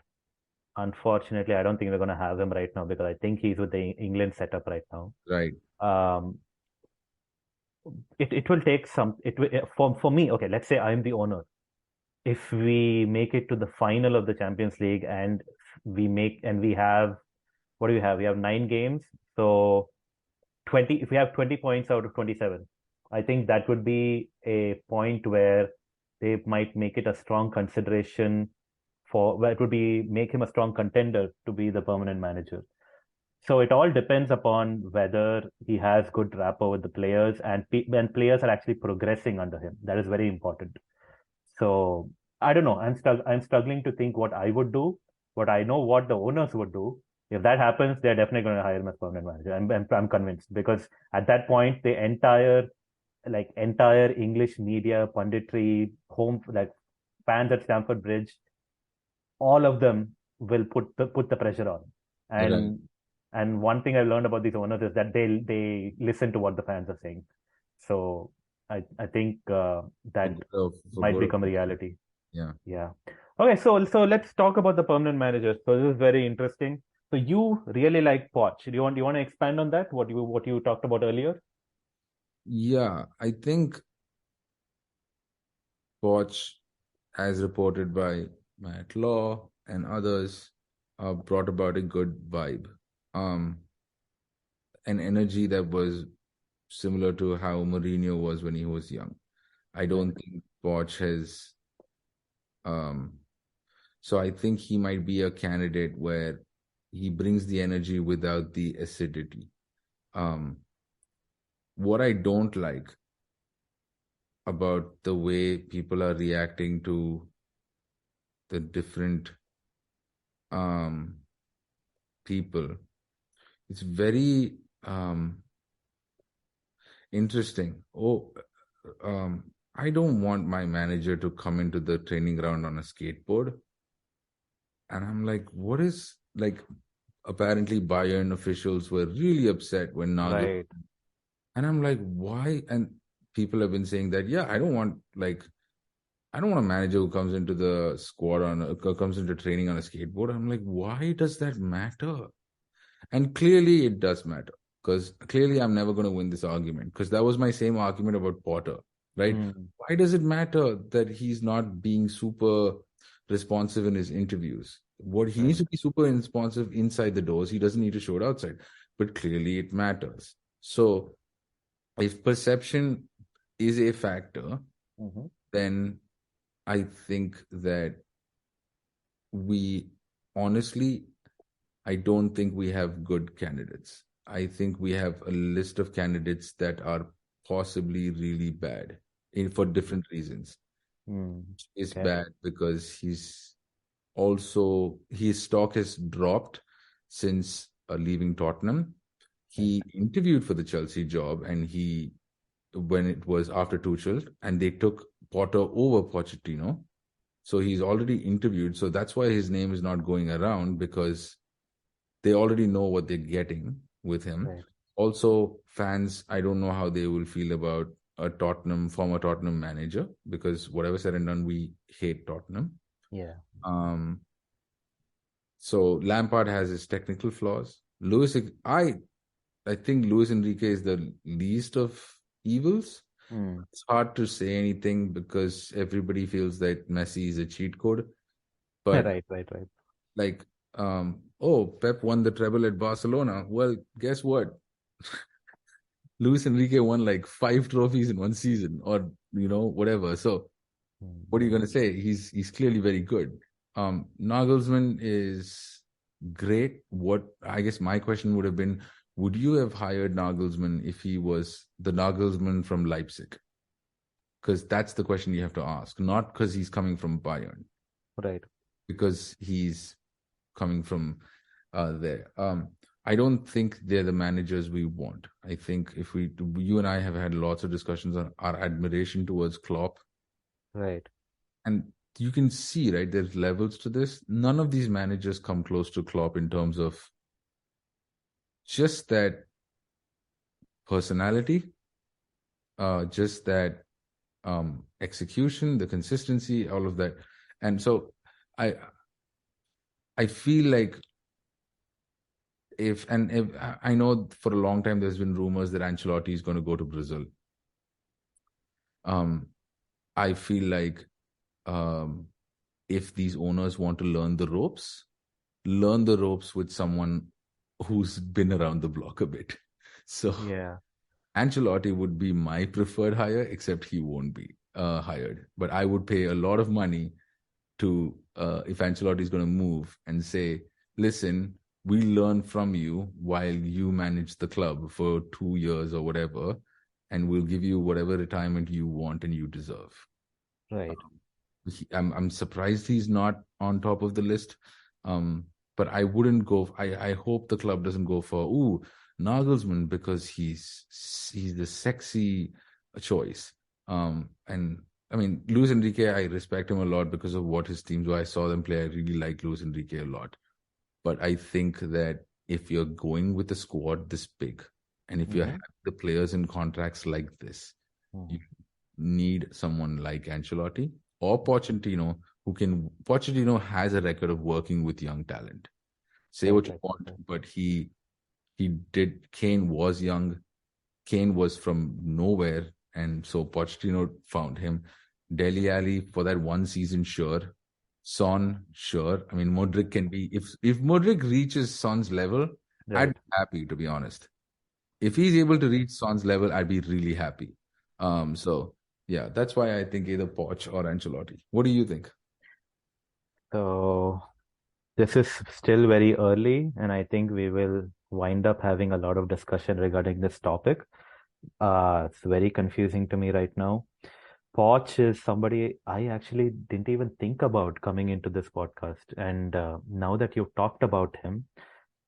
unfortunately, I don't think we're going to have him right now because I think he's with the England setup right now. Right, Um, it will take some. It will, for me. Okay, let's say I'm the owner. If we make it to the final of the Champions League and we have, what do we have? We have 9 games. So 20, if we have 20 points out of 27, I think that would be a point where they might make it a strong consideration where it would be make him a strong contender to be the permanent manager. So it all depends upon whether he has good rapport with the players and players are actually progressing under him. That is very important. So I don't know. I'm struggling to think what I would do, but I know what the owners would do. If that happens, they're definitely going to hire him as permanent manager. I'm convinced because at that point, the entire English media, punditry, home like fans at Stamford Bridge, all of them will put the pressure on. right. And one thing I've learned about these owners is that they listen to what the fans are saying. So I think For that good or for might good or become a for bad. reality. Yeah. Yeah. Okay, so let's talk about the permanent managers. So this is very interesting. So you really like Poch. Do you want to expand on that? What you talked about earlier? Yeah, I think Poch, as reported by Matt Law and others, brought about a good vibe, um, an energy that was similar to how Mourinho was when he was young. I Right. don't think Poch has. Um, so I think he might be a candidate where he brings the energy without the acidity. Um, what I don't like about the way people are reacting to the different um, people, it's very interesting. I don't want my manager to come into the training ground on a skateboard. And I'm like, what is like? Apparently, Bayern officials were really upset when Nagel. Right. And I'm like, why? And people have been saying that, yeah, I don't want a manager who comes into the squad comes into training on a skateboard. I'm like, why does that matter? And clearly it does matter because clearly I'm never going to win this argument because that was my same argument about Potter, right? Mm. Why does it matter that he's not being super responsive in his interviews? What he Right. needs to be super responsive inside the doors. He doesn't need to show it outside, but clearly it matters. So if perception is a factor, Mm-hmm. then I think that we honestly, I don't think we have good candidates. I think we have a list of candidates that are possibly really bad for different reasons. Mm. Is Okay. bad because his stock has dropped since leaving Tottenham. Right. He interviewed for the Chelsea job and when it was after Tuchel and they took Potter over Pochettino. So he's already interviewed. So that's why his name is not going around because they already know what they're getting with him. Right. Also, fans, I don't know how they will feel about a former Tottenham manager, because whatever said and done, we hate Tottenham. Yeah. Um, so Lampard has his technical flaws. I think Luis Enrique is the least of evils. Mm. It's hard to say anything because everybody feels that Messi is a cheat code. But Right. Right. Right. like, Pep won the treble at Barcelona. Well, guess what? Luis Enrique won like 5 trophies in one season, or whatever. So, what are you Mm. gonna say? He's clearly very good. Nagelsmann is great. What I guess my question would have been: would you have hired Nagelsmann if he was the Nagelsmann from Leipzig? Because that's the question you have to ask, not because he's coming from Bayern, Right. because he's coming from there. I don't think they're the managers we want. I think you and I have had lots of discussions on our admiration towards Klopp. Right. And you can see, right, there's levels to this. None of these managers come close to Klopp in terms of just that personality, just that execution, the consistency, all of that. And so I feel like if I know for a long time there's been rumors that Ancelotti is going to go to Brazil. I feel like if these owners want to learn the ropes with someone who's been around the block a bit. So Yeah. Ancelotti would be my preferred hire, except he won't be hired. But I would pay a lot of money to, if Ancelotti is going to move and say, listen, we learn from you while you manage the club for 2 years or whatever, and we'll give you whatever retirement you want and you deserve. Right. I'm surprised he's not on top of the list. But I wouldn't go. I hope the club doesn't go for Nagelsmann because he's the sexy choice. And I mean, Luis Enrique, I respect him a lot because of what his teams were. I saw them play. I really like Luis Enrique a lot. But I think that if you're going with a squad this big, and if you have the players in contracts like this, you need someone like Ancelotti or Pochettino, Pochettino has a record of working with young talent. Say what you want, but he did. Kane was young. Kane was from nowhere, and so Pochettino found him. Dele Alli for that one season, sure. Son, sure. I mean, Modric can be, if Modric reaches Son's level, I'd be happy, to be honest. If he's able to reach Son's level, I'd be really happy. So yeah, that's why I think either Poch or Ancelotti. What do you think? So this is still very early, and I think we will wind up having a lot of discussion regarding this topic. It's very confusing to me right now. Poch is somebody I actually didn't even think about coming into this podcast. And now that you've talked about him,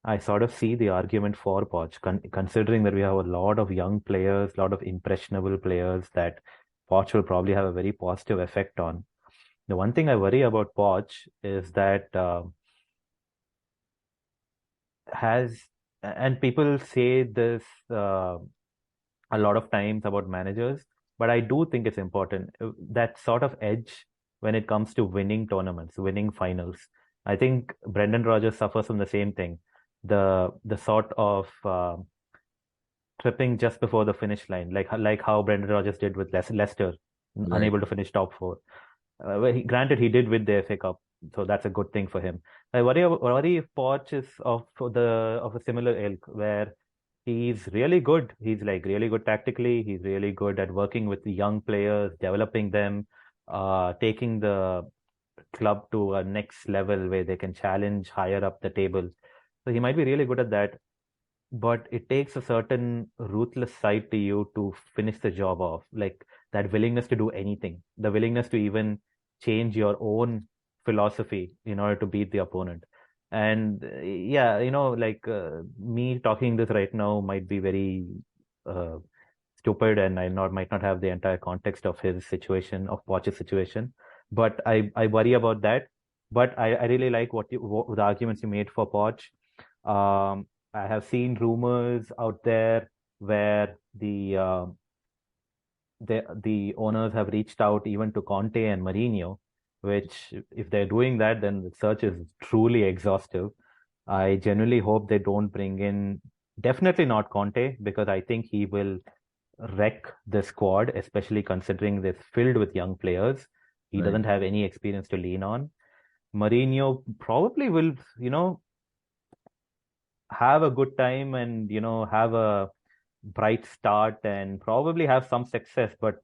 I sort of see the argument for Poch, considering that we have a lot of young players, a lot of impressionable players that Poch will probably have a very positive effect on. The one thing I worry about Poch is that and people say this a lot of times about managers, but I do think it's important that sort of edge when it comes to winning tournaments, winning finals. I think Brendan Rodgers suffers from the same thing, the sort of tripping just before the finish line, like how Brendan Rodgers did with Leicester, unable to finish top four. Granted, he did with the FA Cup, so that's a good thing for him. I worry if Poch is of a similar ilk, where he's really good. He's like really good tactically. He's really good at working with the young players, developing them, taking the club to a next level where they can challenge higher up the table. So he might be really good at that, but it takes a certain ruthless side to you to finish the job off, like that willingness to do anything, the willingness to even change your own philosophy in order to beat the opponent. And yeah, me talking this right now might be very uh, stupid, and might not have the entire context of his situation, of Poch's situation. But I worry about that. But I really like the arguments you made for Poch. I have seen rumors out there where the owners have reached out even to Conte and Mourinho, which if they're doing that, then the search is truly exhaustive. I genuinely hope they don't bring in, definitely not Conte, because I think he will wreck the squad, especially considering they're filled with young players. He doesn't have any experience to lean on. Mourinho probably will, have a good time and, have a bright start and probably have some success, but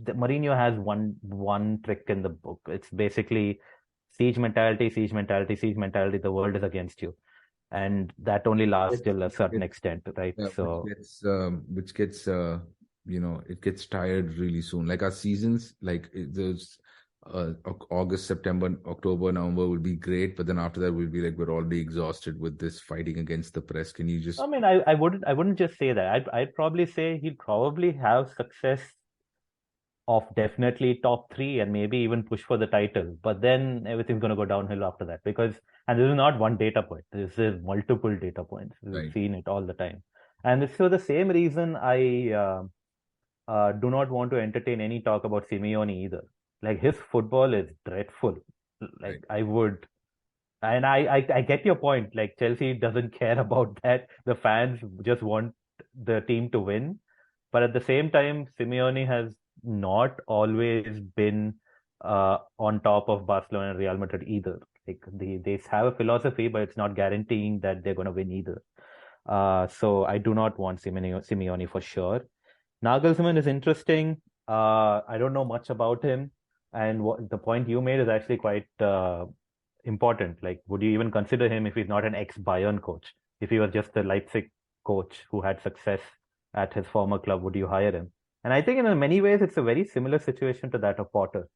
Mourinho has one trick in the book. It's basically siege mentality, siege mentality, siege mentality. The world is against you, and that only lasts till a certain extent, right? Yeah, So, which gets it gets tired really soon. Like our seasons, like there's August, September, October, November will be great, but then after that we'll be like, we're already exhausted with this fighting against the press. Can you just I mean, I wouldn't just say that. I'd probably say he'll probably have success of definitely top three and maybe even push for the title. But then everything's going to go downhill after that because, and this is not one data point. This is multiple data points. We've right, seen it all the time. And it's for the same reason I do not want to entertain any talk about Simeone either. Like his football is dreadful. right, Like I would, and I get your point. Like Chelsea doesn't care about that. The fans just want the team to win. But at the same time, Simeone has not always been on top of Barcelona and Real Madrid either. Like they have a philosophy, but it's not guaranteeing that they're going to win either. So I do not want Simeone for sure. Nagelsmann is interesting. I don't know much about him, and the point you made is actually quite important. Like, would you even consider him if he's not an ex-Bayern coach? If he was just a Leipzig coach who had success at his former club, would you hire him? And I think in many ways it's a very similar situation to that of Potter.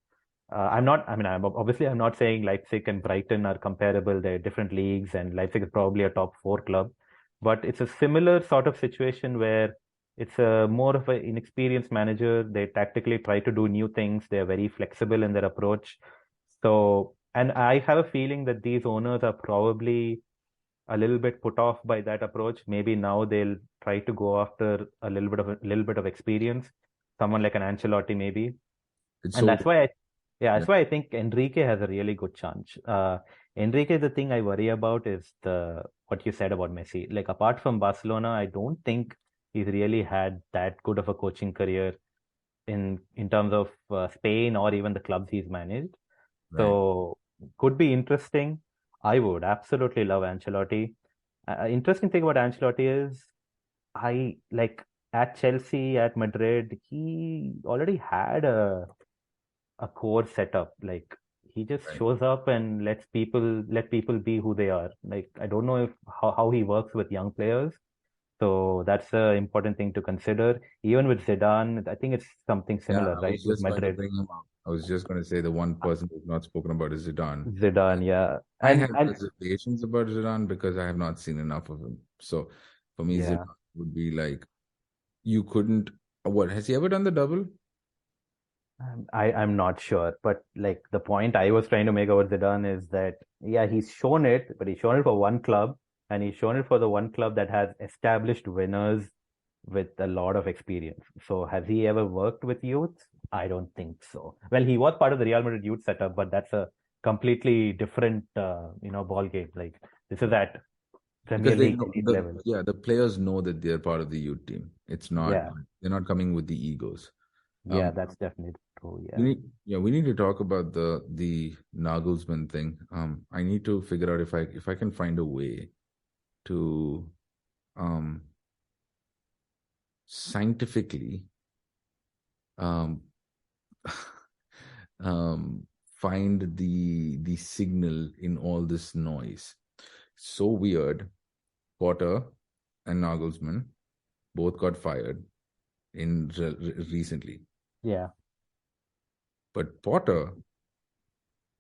I'm not, I mean, I'm not saying Leipzig and Brighton are comparable. They're different leagues, and Leipzig is probably a top four club. But it's a similar sort of situation where it's a more of an inexperienced manager. They tactically try to do new things. They're very flexible in their approach. So, and I have a feeling that these owners are probably a little bit put off by that approach. Maybe now they'll try to go after a little bit of experience, someone like an Ancelotti maybe, it's and so that's yeah, why I think Enrique has a really good chance. Enrique, the thing I worry about is the what you said about Messi. Like apart from Barcelona, I don't think he's really had that good of a coaching career in terms of Spain or even the clubs he's managed. right, So could be interesting. I would absolutely love Ancelotti. Interesting thing about Ancelotti is I like at Chelsea, at Madrid, he already had a core setup. Like he just right. shows up and let people be who they are. Like I don't know if how he works with young players. So that's an important thing to consider. Even with Zidane, I think it's something Yeah, similar, I right? was With just going to Madrid. bring him up. I was just going to say the one person who's not spoken about is Zidane. Zidane, yeah. I And have and reservations about Zidane because I have not seen enough of him. So for me, yeah. Zidane would be like, you couldn't. What has he ever done the double? I'm not sure, but like the point I was trying to make about Zidane is that yeah, he's shown it, but he's shown it for one club, and he's shown it for the one club that has established winners with a lot of experience. So has he ever worked with youth? I don't think so. Well, he was part of the Real Madrid youth setup, but that's a completely different ball game. Like this is at Because Premier they League know elite level. the players know that they're part of the youth team. It's not Yeah, they're not coming with the egos. yeah, Um, that's definitely true. we Yeah. need we need to talk about the Nagelsmann thing. I need to figure out if I can find a way to um scientifically um find the signal in all this noise. So weird. Potter and Nagelsmann both got fired in recently, Yeah. but Potter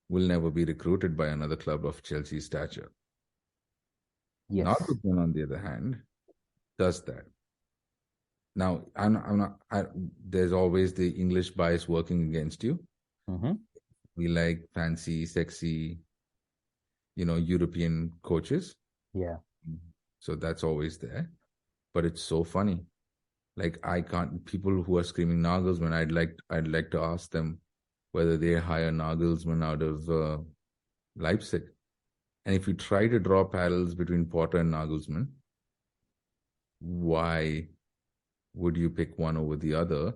will never be recruited by another club of Chelsea's stature. Yes. Nagelsmann, on the other hand, does that. Now, I'm not. There's always the English bias working against you. Mm-hmm. We like fancy, sexy, European coaches. Yeah. So that's always there. But it's so funny. Like I can't. People who are screaming Nagelsmann, I'd like to ask them whether they hire Nagelsmann out of Leipzig. And if you try to draw parallels between Potter and Nagelsmann, why would you pick one over the other?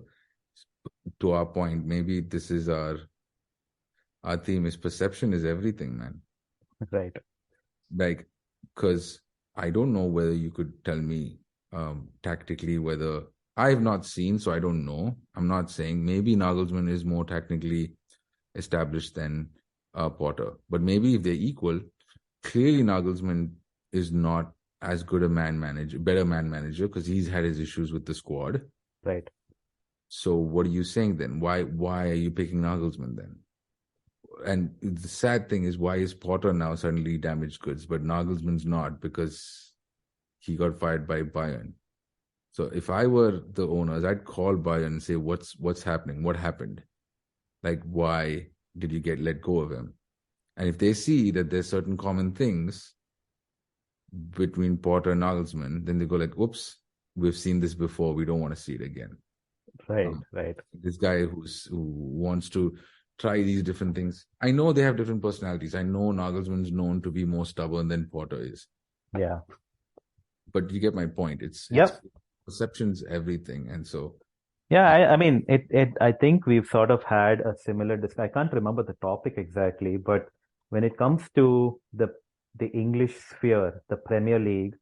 To our point, maybe this is our theme is perception is everything, man. Right. Like, because I don't know whether you could tell me tactically whether I have not seen, so I don't know. I'm not saying maybe Nagelsmann is more technically established than Potter, but maybe if they're equal, clearly Nagelsmann is not as good a better man manager because he's had his issues with the squad. Right. So what are you saying then? Why are you picking Nagelsmann then? And the sad thing is, why is Potter now suddenly damaged goods, but Nagelsmann's not, because he got fired by Bayern. So if I were the owners, I'd call Bayern and say, what's happening? What happened? Like, why did you get let go of him? And if they see that there's certain common things between Potter and Nagelsmann, then they go like, oops, we've seen this before. We don't want to see it again. Right, right. This guy who wants to try these different things. I know they have different personalities. I know Nagelsmann's known to be more stubborn than Potter is. Yeah. But you get my point. It's perception's everything. And so Yeah, I mean, I think we've sort of had a similar discussion. I can't remember the topic exactly, but when it comes to the English sphere, the Premier League,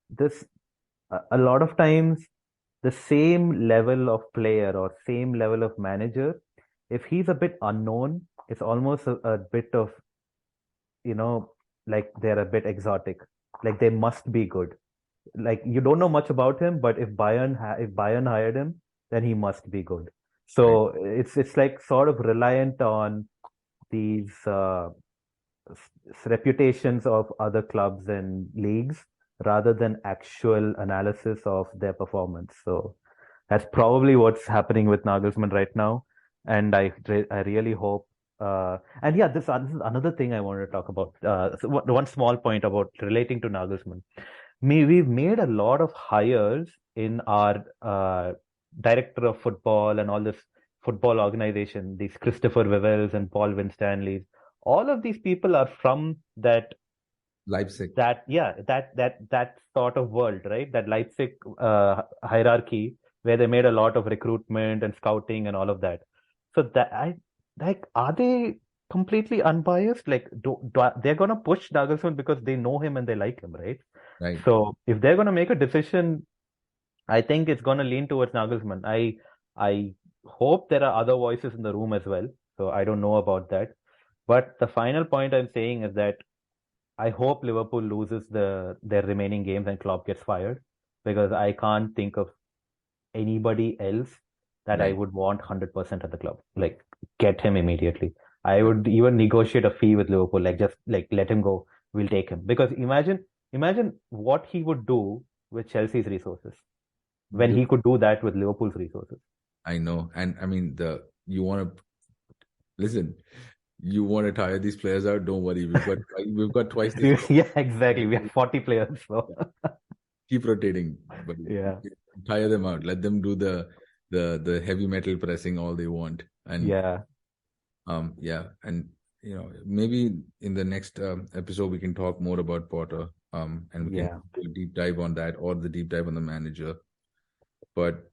this a lot of times the same level of player or same level of manager, if he's a bit unknown, it's almost a bit of, like they're a bit exotic. Like they must be good. Like you don't know much about him, but if Bayern hired him, then he must be good. So it's like sort of reliant on these reputations of other clubs and leagues rather than actual analysis of their performance. So that's probably what's happening with Nagelsmann right now, and I really hope. And yeah, this is another thing I wanted to talk about. So one small point about relating to Nagelsmann. We've made a lot of hires in our director of football and all this football organization, these Christopher Wevels and Paul Winstanleys. All of these people are from Leipzig. that sort of world, right? That Leipzig hierarchy where they made a lot of recruitment and scouting and all of that. So are they completely unbiased? Like, they're gonna push Nagelsmann because they know him and they like him, right? Right. So if they're gonna make a decision, I think it's gonna lean towards Nagelsmann. I hope there are other voices in the room as well. So I don't know about that. But the final point I'm saying is that I hope Liverpool loses their remaining games and Klopp gets fired, because I can't think of anybody else that I would want 100% at the club. Like, get him immediately. I would even negotiate a fee with Liverpool, like just like let him go. We'll take him, because imagine what he would do with Chelsea's resources when he could do that with Liverpool's resources. I know, and I mean you want to listen. You want to tire these players out? Don't worry, we've got twice this. Yeah, exactly. We have 40 players, so keep rotating, but tire them out. Let them do the heavy metal pressing all they want, and and maybe in the next episode we can talk more about Potter, and we can do a deep dive on that, or the deep dive on the manager. But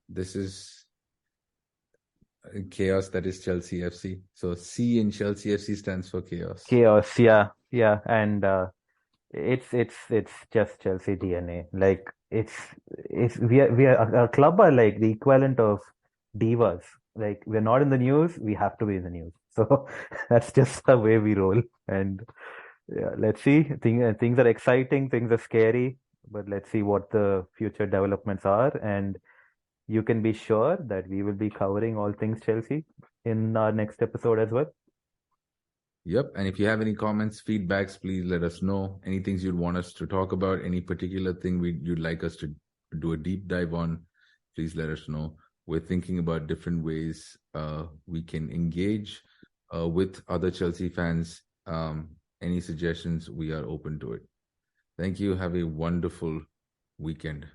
this is chaos. That is Chelsea FC. So C in Chelsea FC stands for chaos. Chaos, yeah, and it's just Chelsea DNA. Like we are our club are like the equivalent of divas. Like, we're not in the news, we have to be in the news. So that's just the way we roll. And let's see. Things are exciting, things are scary, but let's see what the future developments are. And you can be sure that we will be covering all things Chelsea in our next episode as well. Yep. And if you have any comments, feedbacks, please let us know. Any things you'd want us to talk about, any particular thing you'd like us to do a deep dive on, please let us know. We're thinking about different ways we can engage with other Chelsea fans. Any suggestions, we are open to it. Thank you. Have a wonderful weekend.